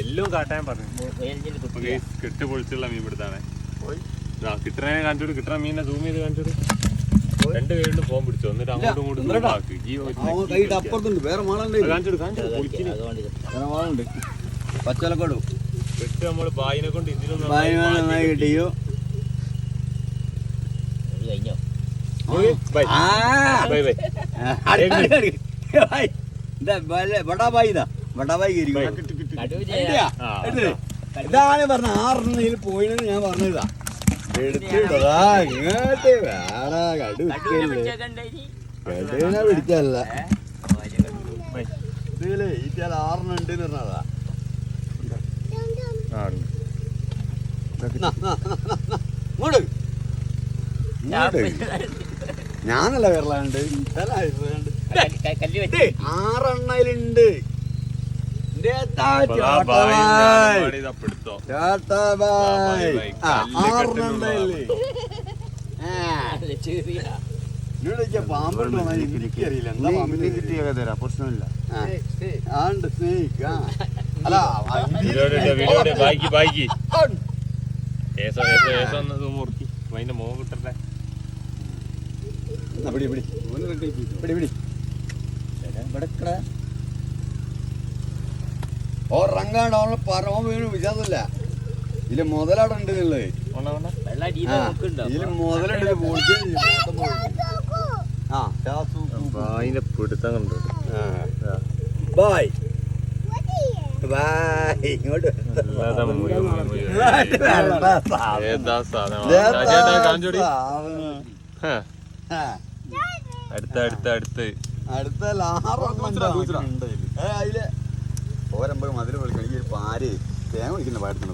എല്ലാം കാട്ടാൻ പറഞ്ഞു കെട്ട് പൊളിച്ചുള്ള മീൻ പിടുത്താണ് കിട്ടണേ കാണിച്ചോട് കിട്ടണ മീനെ സൂം ചെയ്ത് കാണിച്ചോട് രണ്ട് പേരിലും ഫോൺ പിടിച്ചോ എന്നിട്ട് അങ്ങോട്ടും ഇങ്ങോട്ടും പച്ചലക്കോടും വെട്ട് നമ്മള് ബായിനെ കൊണ്ട് ഇതിലൊന്നും കിട്ടിയോ ഇതാണ് പറഞ്ഞ 6 പോയിന്ന് ഞാൻ പറഞ്ഞതാ എടുത്തിടാ ഇങ്ങോട്ട് വേടാ കടുവനെ പിടിച്ചല്ല ഇതിലേ ഈറ്റാൽ 6 ഉണ്ട് പറഞ്ഞതാ ഞാനല്ല വരലാണ്ട് 6 പാമ്പുണ്ടോ എനിക്കറിയില്ല എന്താ പാമ്പിനെ കിട്ടിയ പ്രശ്നമില്ല അതിന്റെ മോൻ കിട്ടട്ടെ റങ്കാണ്ട് പറവ വീണ് വിചാരില്ല ഇതില് മുതലാടുണ്ട് ഇതില് മുതലുണ്ട് അതിന്റെ പിടുത്തം കണ്ടു ബായ് ഇങ്ങോട്ട് അടുത്ത അതില് ഓരമ്പത് മതിൽ വിളിക്കണം ഈ ഒരു പാര് തേങ്ങ വിളിക്കുന്ന പാടത്തിന്